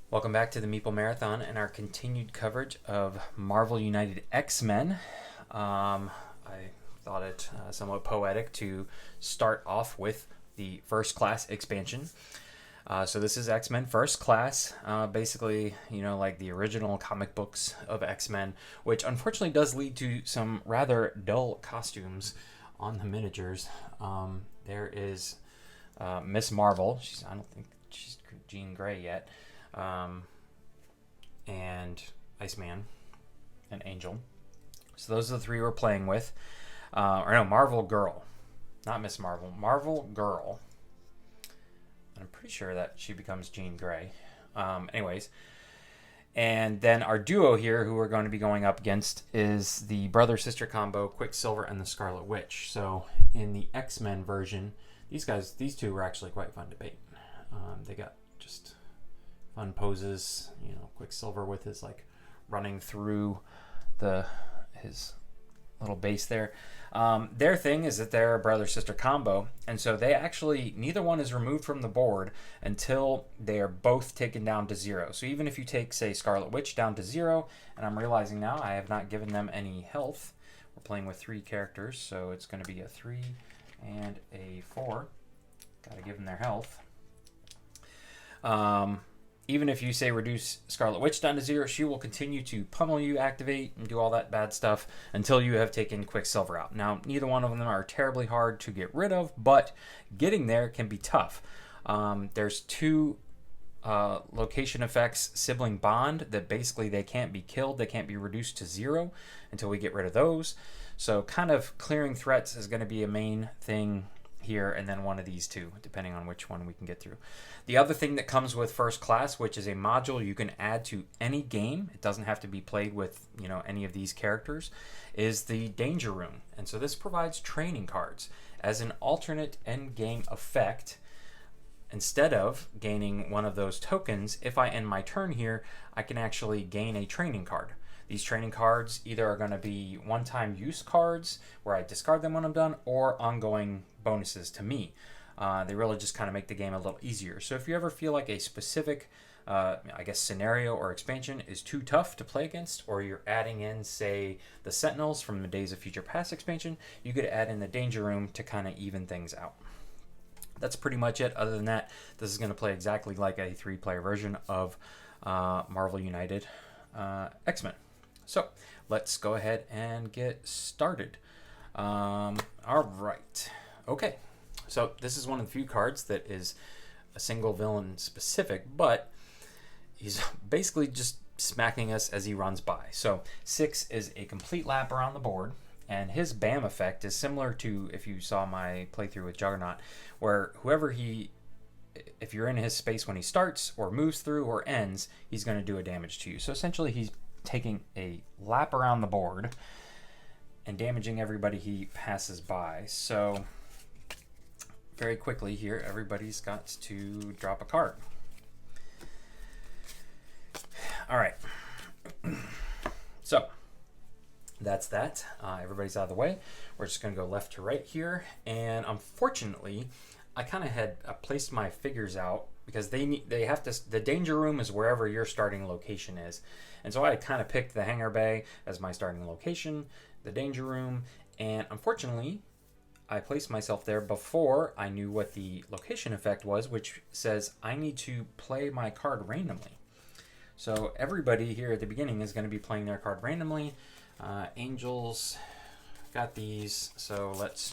Welcome back to the Meeple Marathon and our continued coverage of Marvel United X-Men. I thought it somewhat poetic to start off with the First Class expansion. So this is X-Men First Class, basically, like the original comic books of X-Men, which unfortunately does lead to some rather dull costumes on the miniatures. There is Miss Marvel. I don't think she's Jean Grey yet. And Iceman and Angel. So those are the three we're playing with. Marvel Girl. Not Miss Marvel. Marvel Girl. And I'm pretty sure that she becomes Jean Grey. Anyways. And then our duo here, who we're going to be going up against, is the brother-sister combo, Quicksilver and the Scarlet Witch. So in the X-Men version, these two were actually quite fun to bait. They got just fun poses, Quicksilver with his running through his little base there. Their thing is that they're a brother-sister combo, and so they actually, neither one is removed from the board until they are both taken down to 0. So even if you take, say, Scarlet Witch down to 0, and I'm realizing now I have not given them any health. We're playing with 3 characters, so it's going to be a 3 and a 4. Got to give them their health. Even if you say reduce Scarlet Witch down to 0, she will continue to pummel you, activate, and do all that bad stuff until you have taken Quicksilver out. Now, neither one of them are terribly hard to get rid of, but getting there can be tough. There's 2 location effects, sibling bond, that basically they can't be killed, they can't be reduced to 0 until we get rid of those. So kind of clearing threats is going to be a main thing here, and then one of these 2, depending on which one we can get through. The other thing that comes with First Class, which is a module you can add to any game, it doesn't have to be played with any of these characters, is the Danger Room. And so this provides training cards as an alternate end game effect. Instead of gaining one of those tokens, if I end my turn here, I can actually gain a training card. These training cards either are going to be one-time use cards where I discard them when I'm done, or ongoing bonuses to me. They really just kind of make the game a little easier. So if you ever feel like a specific, scenario or expansion is too tough to play against, or you're adding in, say, the Sentinels from the Days of Future Past expansion, you could add in the Danger Room to kind of even things out. That's pretty much it. Other than that, this is going to play exactly like a 3-player version of Marvel United X-Men. So let's go ahead and get started. All right. Okay. So this is one of the few cards that is a single villain specific, but he's basically just smacking us as he runs by. So 6 is a complete lap around the board, and his BAM effect is similar to if you saw my playthrough with Juggernaut, where if you're in his space when he starts or moves through or ends, he's going to do a damage to you. So essentially he's taking a lap around the board and damaging everybody he passes by. So very quickly here, everybody's got to drop a card. All right. So that's that. Everybody's out of the way. We're just going to go left to right here. And unfortunately, I kind of had placed my figures out because they have to. The Danger Room is wherever your starting location is. And so I kind of picked the Hangar Bay as my starting location, the Danger Room, and unfortunately, I placed myself there before I knew what the location effect was, which says I need to play my card randomly. So everybody here at the beginning is going to be playing their card randomly. Angels got these, so let's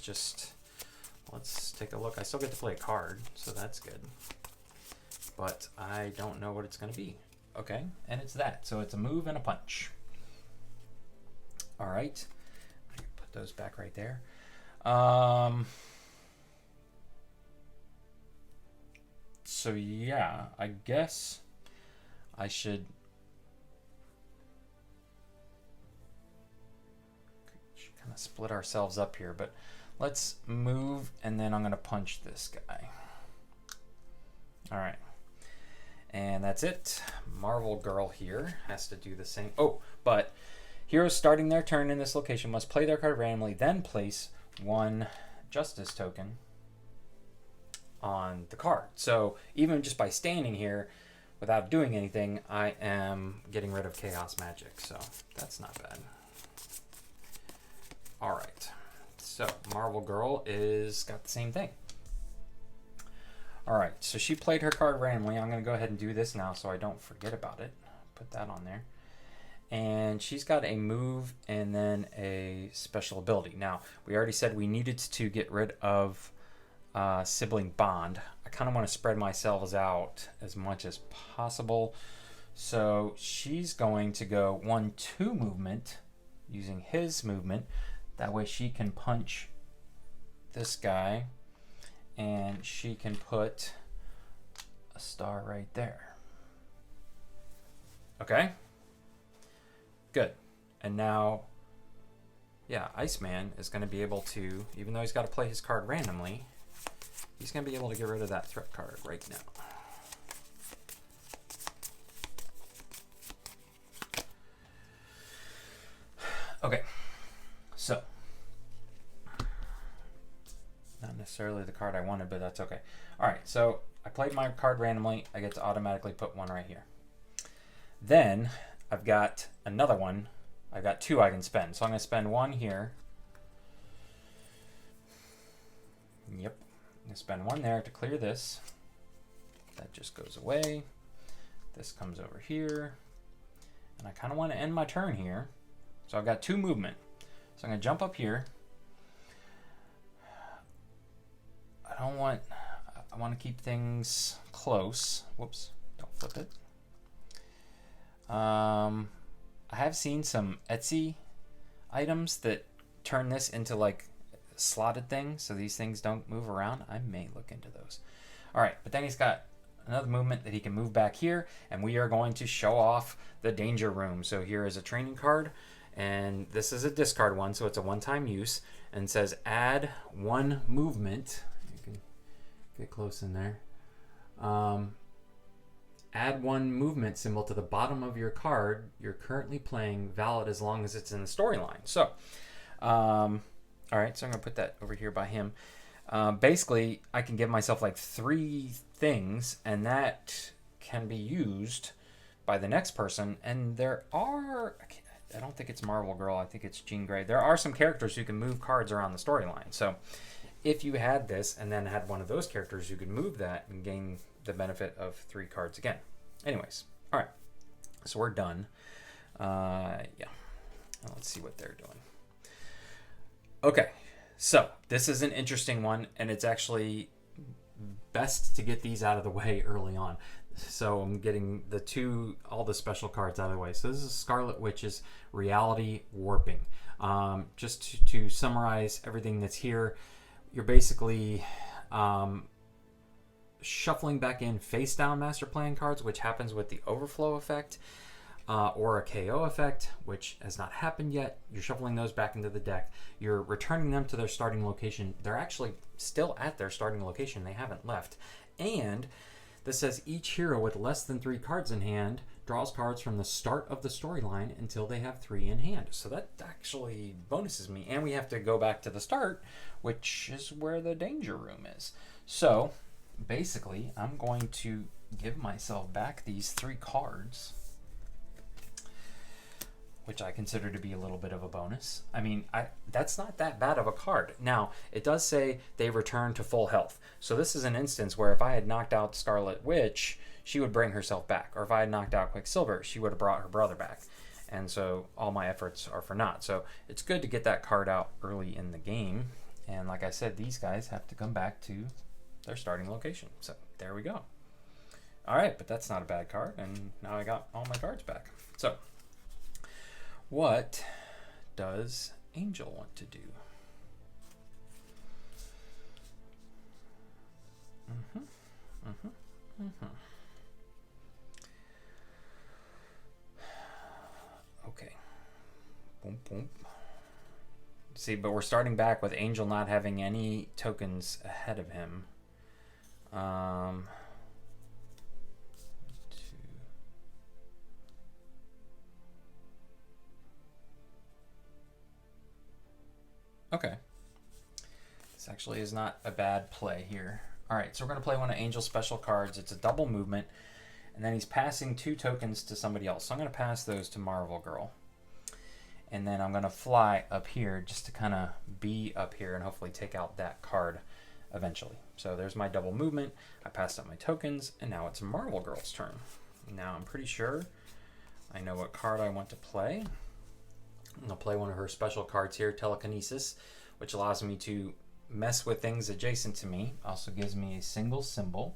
take a look. I still get to play a card, so that's good. But I don't know what it's going to be. Okay, and it's that. So it's a move and a punch. All right. Put those back right there. So yeah, I guess I should kind of split ourselves up here, but let's move, and then I'm going to punch this guy. All right. And that's it. Marvel Girl here has to do the same. Oh, but heroes starting their turn in this location must play their card randomly, then place 1 Justice token on the card. So even just by standing here without doing anything, I am getting rid of chaos magic, so that's not bad. All right, so Marvel Girl is got the same thing. All right, so she played her card randomly. I'm going to go ahead and do this now so I don't forget about it. Put that on there. And she's got a move and then a special ability. Now, we already said we needed to get rid of sibling bond. I kind of want to spread myself out as much as possible. So she's going to go 1-2 movement using his movement. That way she can punch this guy and she can put a star right there. Okay? Good. And now, yeah, Iceman is going to be able to, even though he's got to play his card randomly, he's going to be able to get rid of that threat card right now. Okay, so, not necessarily the card I wanted, but that's okay. All right, so I played my card randomly. I get to automatically put one right here. Then I've got another one. I've got 2 I can spend. So I'm going to spend 1 here. Yep. I'm going to spend 1 there to clear this. That just goes away. This comes over here. And I kind of want to end my turn here. So I've got 2 movement. So I'm going to jump up here. I want to keep things close. Whoops. Don't flip it. I have seen some Etsy items that turn this into like slotted things, so these things don't move around. I may look into those. All right, but then he's got another movement that he can move back here, and we are going to show off the danger room. So here is a training card, and this is a discard one, so it's a one-time use, and it says add 1 movement. You can get close in there. Add 1 movement symbol to the bottom of your card you're currently playing, valid as long as it's in the storyline. So, all right, so I'm going to put that over here by him. Basically, I can give myself like 3 things, and that can be used by the next person. And there are, I don't think it's Marvel Girl, I think it's Jean Grey. There are some characters who can move cards around the storyline. So if you had this and then had one of those characters, you could move that and gain the benefit of 3 cards again. Anyways, all right, so we're done. Yeah, now let's see what they're doing. Okay, so this is an interesting one, and it's actually best to get these out of the way early on. So I'm getting all the special cards out of the way. So this is Scarlet Witch's Reality Warping. Just to summarize everything that's here, you're basically shuffling back in face down master plan cards, which happens with the overflow effect, or a KO effect, which has not happened yet. You're shuffling those back into the deck. You're returning them to their starting location. They're actually still at their starting location. They haven't left. And this says each hero with less than 3 cards in hand draws cards from the start of the storyline until they have 3 in hand. So that actually bonuses me. And we have to go back to the start, which is where the danger room is. So basically, I'm going to give myself back these 3 cards, which I consider to be a little bit of a bonus. I mean, that's not that bad of a card. Now, it does say they return to full health. So this is an instance where if I had knocked out Scarlet Witch, she would bring herself back. Or if I had knocked out Quicksilver, she would have brought her brother back. And so all my efforts are for naught. So it's good to get that card out early in the game. And like I said, these guys have to come back to their starting location. So there we go. All right, but that's not a bad card. And now I got all my cards back. So what does Angel want to do? Okay. Boom, boom. See, but we're starting back with Angel not having any tokens ahead of him. Okay. This actually is not a bad play here. All right, so we're going to play one of Angel's special cards. It's a double movement. And then he's passing 2 tokens to somebody else. So I'm going to pass those to Marvel Girl. And then I'm going to fly up here just to kind of be up here and hopefully take out that card eventually. So there's my double movement. I passed up my tokens, and now it's Marvel Girl's turn. Now I'm pretty sure I know what card I want to play. I'm going to play one of her special cards here, Telekinesis, which allows me to mess with things adjacent to me. Also gives me a single symbol.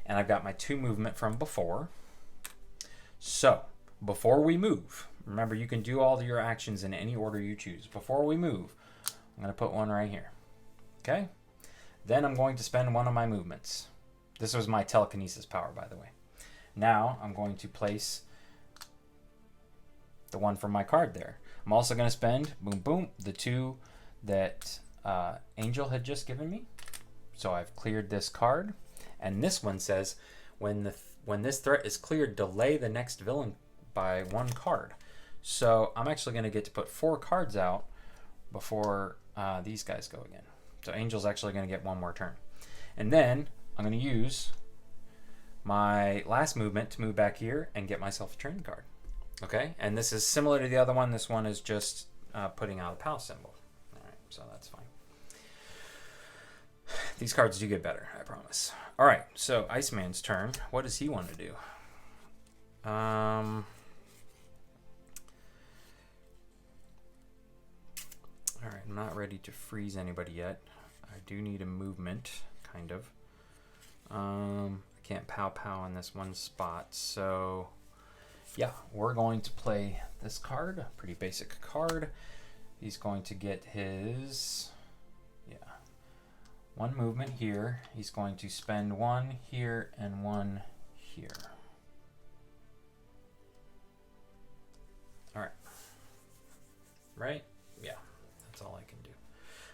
And I've got my 2 movement from before. So, before we move, remember you can do all of your actions in any order you choose. Before we move, I'm going to put one right here. Okay? Then I'm going to spend one of my movements. This was my telekinesis power, by the way. Now I'm going to place the one from my card there. I'm also going to spend, boom, boom, the 2 that Angel had just given me. So I've cleared this card. And this one says, when this threat is cleared, delay the next villain by 1 card. So I'm actually going to get to put 4 cards out before these guys go again. So Angel's actually going to get 1 more turn. And then I'm going to use my last movement to move back here and get myself a training card. Okay? And this is similar to the other one. This one is just putting out a PAL symbol. All right, so that's fine. These cards do get better, I promise. All right, so Iceman's turn. What does he want to do? All right, I'm not ready to freeze anybody yet. I do need a movement, kind of. I can't pow in this one spot, so yeah, we're going to play this card, a pretty basic card. He's going to get his, 1 movement here. He's going to spend 1 here and 1 here. All right. Right? Yeah, that's all I can do.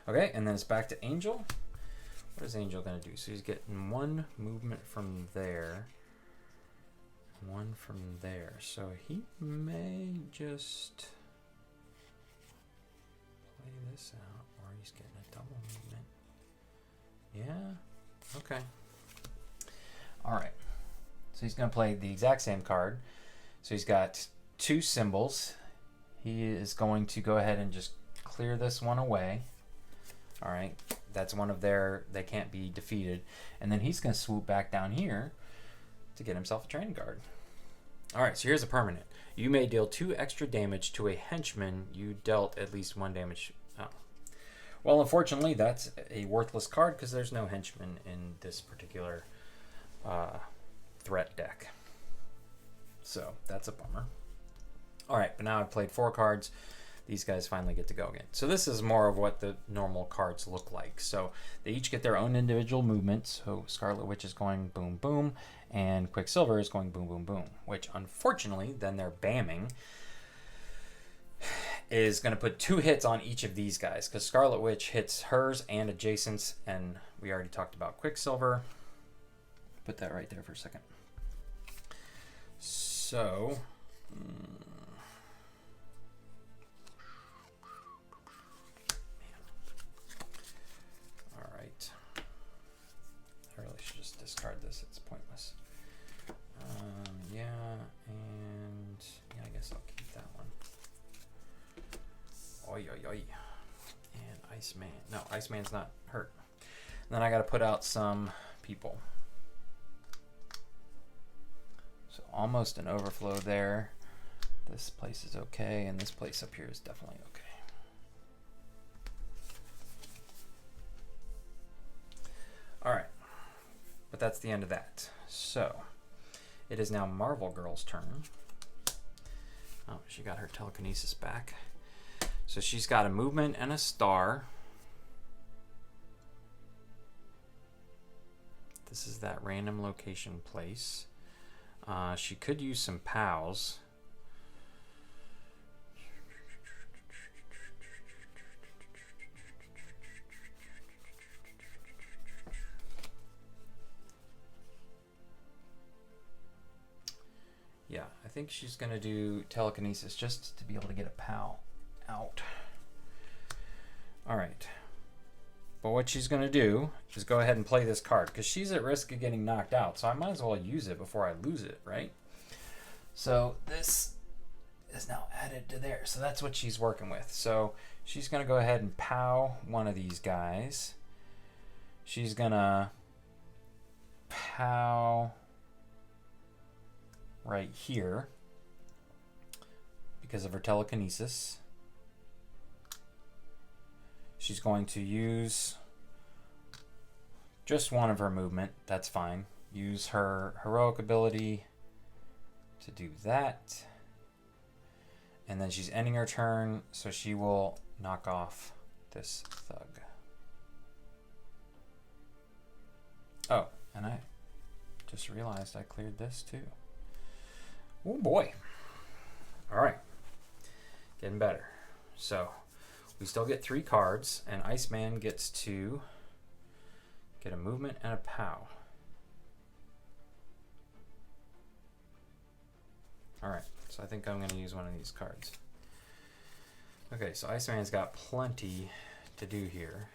Okay, and then it's back to Angel. What is Angel going to do? So he's getting 1 movement from there. 1 from there. So he may just play this out, or he's getting a double movement. Yeah, okay. All right. So he's going to play the exact same card. So he's got 2 symbols. He is going to go ahead and just clear this one away. All right. That's one of their, they can't be defeated. And then he's going to swoop back down here to get himself a training card. All right, so here's a permanent. You may deal 2 extra damage to a henchman you dealt at least 1 damage. Oh. Well, unfortunately, that's a worthless card because there's no henchman in this particular threat deck. So that's a bummer. All right, but now I've played 4 cards. These guys finally get to go again. So this is more of what the normal cards look like. So they each get their own individual movements. So Scarlet Witch is going boom, boom, and Quicksilver is going boom, boom, boom, which unfortunately, then their bamming is going to put 2 hits on each of these guys because Scarlet Witch hits hers and adjacents, and we already talked about Quicksilver. Put that right there for a second. So... I really should just discard this. It's pointless. Yeah, and yeah, I guess I'll keep that one. Oi, oi, oi. And Iceman. No, Iceman's not hurt. And then I got to put out some people. So almost an overflow there. This place is okay, and this place up here is definitely okay. All right. But that's the end of that. So it is now Marvel Girl's turn. Oh, she got her telekinesis back. So she's got a movement and a star. This is that random location place. She could use some POWs. Yeah, I think she's going to do telekinesis just to be able to get a POW out. All right. But what she's going to do is go ahead and play this card because she's at risk of getting knocked out. So I might as well use it before I lose it, right? So this is now added to there. So that's what she's working with. So she's going to go ahead and POW one of these guys. She's going to POW right here because of her telekinesis. She's going to use just one of her movement. That's fine. Use her heroic ability to do that. And then she's ending her turn, so she will knock off this thug. Oh, and I just realized I cleared this too. Oh boy. All right. Getting better. So we still get 3 cards, and Iceman gets to get a movement and a POW. Alright, so I think I'm going to use one of these cards. Okay, so Iceman's got plenty to do here.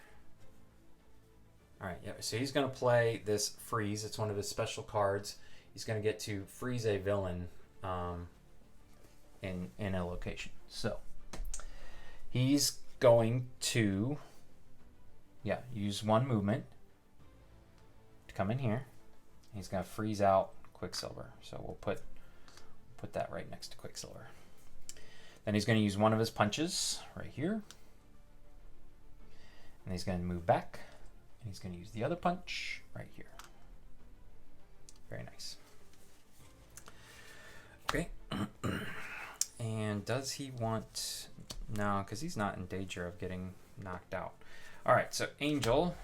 Alright, yeah, so he's going to play this freeze. It's one of his special cards. He's going to get to freeze a villain in a location. So he's going to use one movement to come in here. He's going to freeze out Quicksilver. So we'll put that right next to Quicksilver. Then he's going to use one of his punches right here. And he's going to move back. And he's going to use the other punch right here. Very nice. Okay. And does he want... No, because he's not in danger of getting knocked out. All right, so Angel.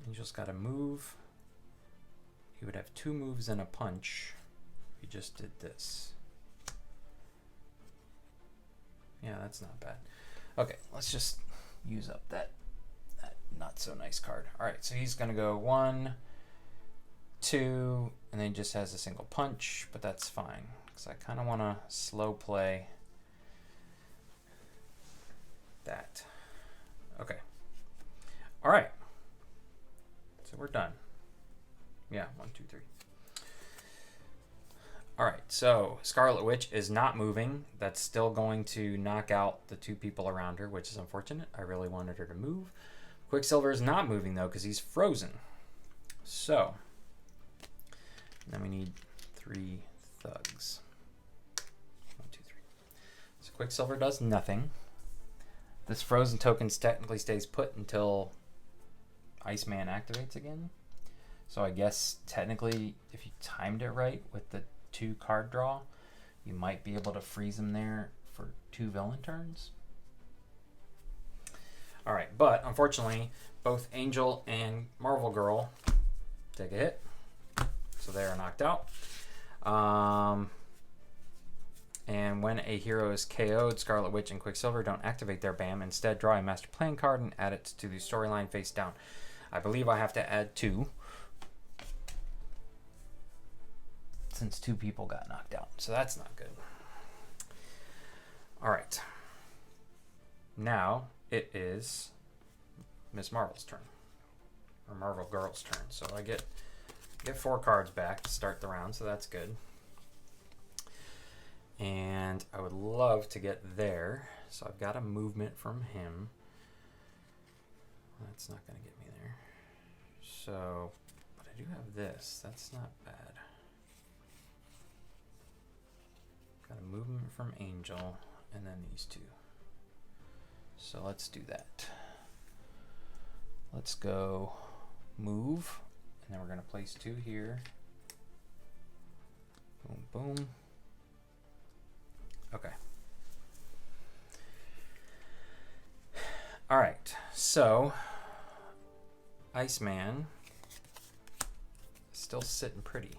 Angel's got to move. He would have 2 moves and a punch if he just did this. Yeah, that's not bad. Okay, let's just use up that not so nice card. All right, so he's gonna go 1, 2, and then he just has a single punch, but that's fine because I kind of want to slow play that. Okay. All right. So we're done. Yeah, 1, 2, 3. All right, so Scarlet Witch is not moving. That's still going to knock out the 2 people around her, which is unfortunate. I really wanted her to move. Quicksilver is not moving, though, because he's frozen. So, then we need 3 thugs. 1, 2, 3. So Quicksilver does nothing. This frozen token technically stays put until Iceman activates again. So I guess technically, if you timed it right with the 2 card draw, you might be able to freeze him there for 2 villain turns. All right, but unfortunately, both Angel and Marvel Girl take a hit, so they are knocked out. And when a hero is KO'd, Scarlet Witch and Quicksilver don't activate their BAM. Instead, draw a Master Plan card and add it to the storyline face down. I believe I have to add 2. Since 2 people got knocked out. So that's not good. All right. Now it is Miss Marvel's turn. Or Marvel Girl's turn. So I get 4 cards back to start the round, so that's good. And I would love to get there. So I've got a movement from him. That's not going to get me there. So, but I do have this. That's not bad. Got a movement from Angel, and then these 2. So let's do that. Let's go move, and then we're going to place 2 here. Boom, boom. Okay. All right, so Iceman is still sitting pretty.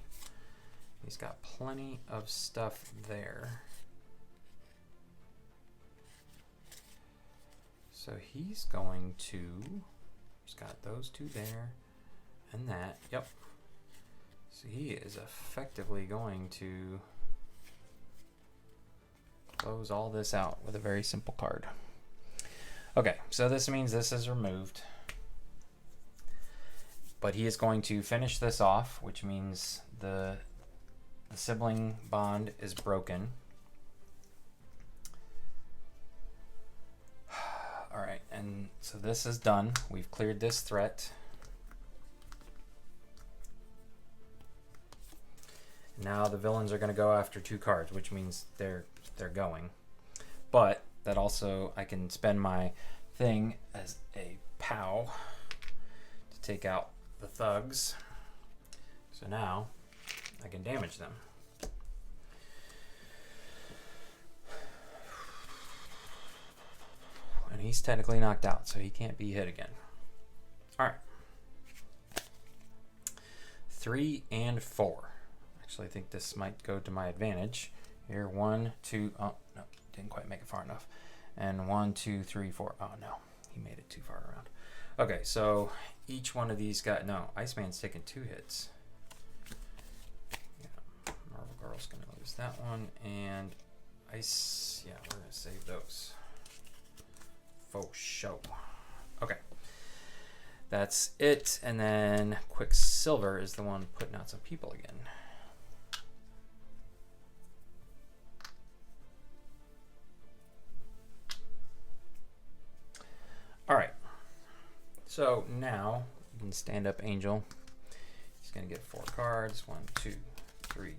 He's got plenty of stuff there. So he's going to, he's got those 2 there, And that, yep. So he is effectively going to close all this out with a very simple card. Okay, so this means this is removed. But he is going to finish this off, which means the sibling bond is broken. All right, and so this is done. We've cleared this threat. Now the villains are going to go after 2 cards, which means they're going. But that also, I can spend my thing as a POW to take out the thugs. So now I can damage them. And he's technically knocked out, so he can't be hit again. All right. 3 and 4. Actually, I think this might go to my advantage. Here, 1, 2, oh, no, didn't quite make it far enough. And 1, 2, 3, 4. Oh, no, he made it too far around. Okay, so each one of these got, no, Iceman's taking 2 hits. Yeah, Marvel Girl's going to lose that one. And Ice, yeah, we're going to save those. Faux show. Okay. That's it. And then Quicksilver is the one putting out some people again. All right. So now you can stand up Angel. He's going to get 4 cards. 1, 2, 3,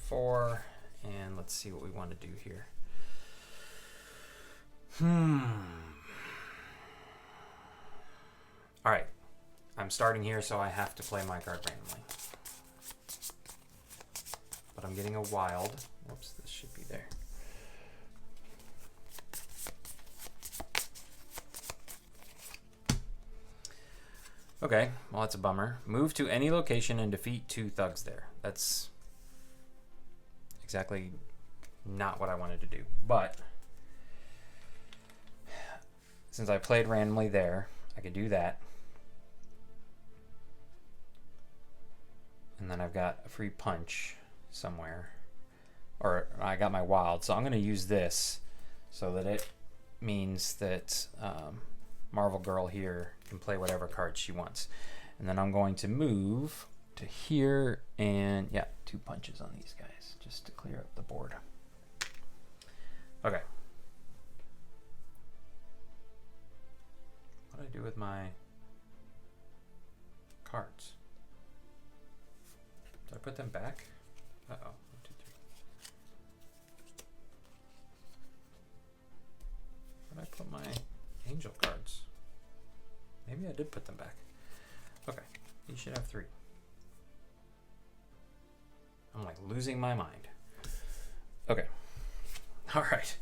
4. And let's see what we want to do here. All right. I'm starting here, so I have to play my card randomly. But I'm getting a wild. Whoops, this should be there. Okay, well, that's a bummer. Move to any location and defeat 2 thugs there. That's exactly not what I wanted to do. But since I played randomly there, I could do that. And then I've got a free punch somewhere. Or I got my wild. So I'm going to use this so that it means that Marvel Girl here can play whatever card she wants. And then I'm going to move to here and, yeah, 2 punches on these guys just to clear up the board. Okay. What do I do with my cards? Did I put them back? Uh-oh. 1, 2, 3. Where did I put my angel cards? Maybe I did put them back. Okay. You should have 3. I'm like losing my mind. Okay. All right.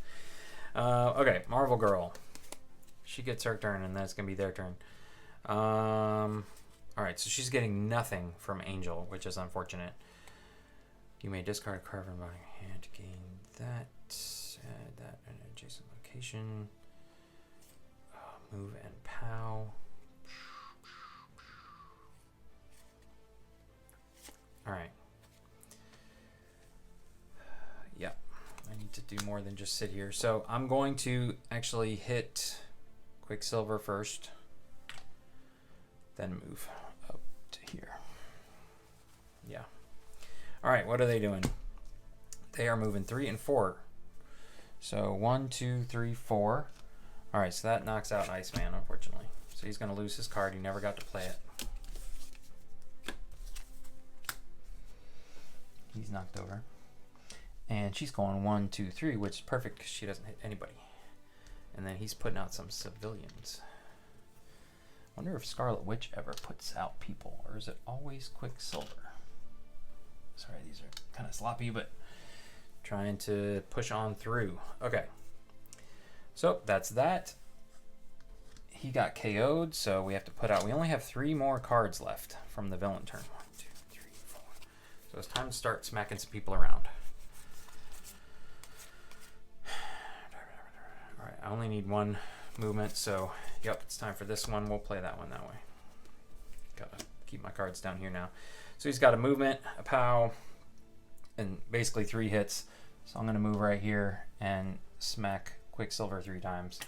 Okay, Marvel Girl. She gets her turn, and then it's going to be their turn. All right, so she's getting nothing from Angel, which is unfortunate. You may discard a card from your hand to gain that. Add that in an adjacent location. Move and POW. All right. Yeah, I need to do more than just sit here. So I'm going to actually hit Quicksilver first, then move up to here. Yeah. All right, what are they doing? They are moving 3 and 4. So 1, 2, 3, 4. All right, so that knocks out Iceman, unfortunately. So he's going to lose his card. He never got to play it. He's knocked over. And she's going 1, 2, 3, which is perfect because she doesn't hit anybody. And then he's putting out some civilians. Wonder if Scarlet Witch ever puts out people, or is it always Quicksilver? Sorry, these are kind of sloppy, but trying to push on through. Okay. So that's that. He got KO'd, so we have to put out. We only have 3 more cards left from the villain turn. 1, 2, 3, 4. So it's time to start smacking some people around. All right, I only need 1 movement, so yep, it's time for this one. We'll play that one that way. Gotta keep my cards down here now. So he's got a movement, a POW, and basically 3 hits. So I'm going to move right here and smack Quicksilver 3 times.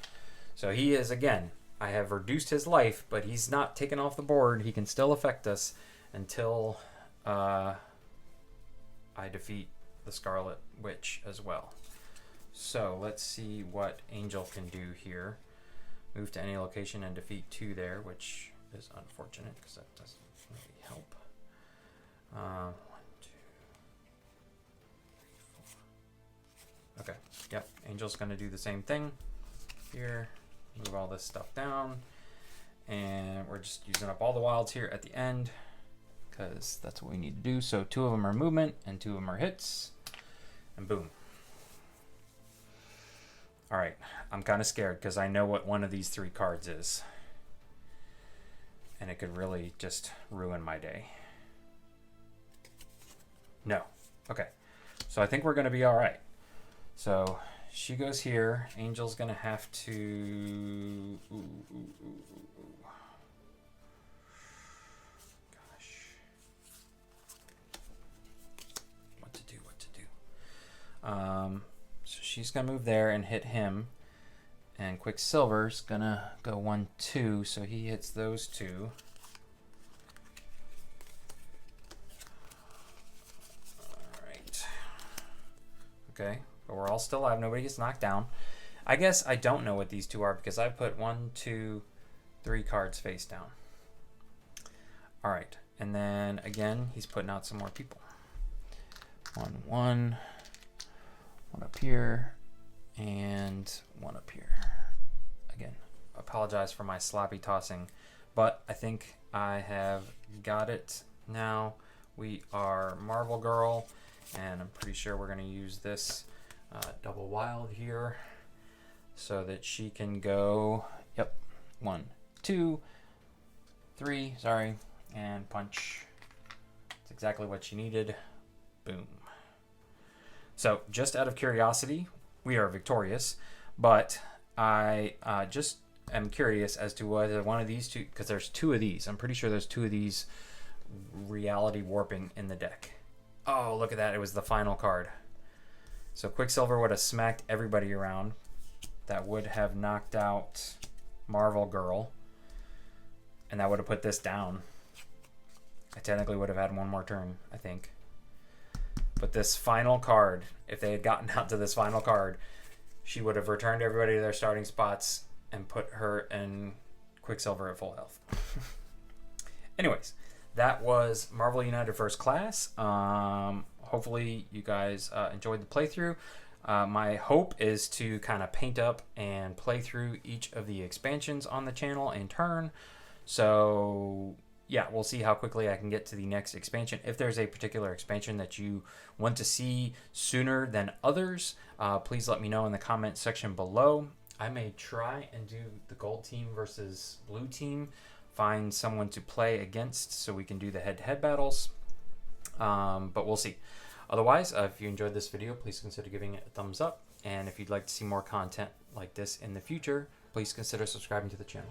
So he is, again, I have reduced his life, but he's not taken off the board. He can still affect us until I defeat the Scarlet Witch as well. So let's see what Angel can do here. Move to any location and defeat 2 there, which is unfortunate because that doesn't really help. 1, 2, 3, 4. Okay, yep, Angel's going to do the same thing here. Move all this stuff down. And we're just using up all the wilds here at the end because that's what we need to do. So 2 of them are movement and 2 of them are hits. And boom. All right, I'm kind of scared because I know what one of these 3 cards is. And it could really just ruin my day. No. Okay. So I think we're going to be all right. So she goes here. Angel's going to have to... Gosh. What to do, what to do. So she's going to move there and hit him. And Quicksilver's going to go 1, 2. So he hits those 2. All right. Okay. But we're all still alive. Nobody gets knocked down. I guess I don't know what these 2 are because I put 1, 2, 3 cards face down. All right. And then again, he's putting out some more people. 1, 1. 1 up here. And 1 up here. Again, apologize for my sloppy tossing. But I think I have got it now. We are Marvel Girl. And I'm pretty sure we're going to use this double wild here so that she can go, yep, 1, 2, 3, sorry, and punch. That's exactly what she needed. Boom. So just out of curiosity, we are victorious, but I just am curious as to whether one of these 2, because there's 2 of these. I'm pretty sure there's 2 of these reality warping in the deck. Oh, look at that. It was the final card. So Quicksilver would have smacked everybody around. That would have knocked out Marvel Girl. And that would have put this down. I technically would have had 1 more turn, I think. But this final card, if they had gotten out to this final card, she would have returned everybody to their starting spots and put her and Quicksilver at full health. Anyways, that was Marvel United First Class. Hopefully you guys enjoyed the playthrough. My hope is to kind of paint up and play through each of the expansions on the channel in turn. So yeah, we'll see how quickly I can get to the next expansion. If there's a particular expansion that you want to see sooner than others, please let me know in the comment section below. I may try and do the gold team versus blue team, find someone to play against so we can do the head-to-head battles, but we'll see. Otherwise, if you enjoyed this video, please consider giving it a thumbs up, and if you'd like to see more content like this in the future, please consider subscribing to the channel.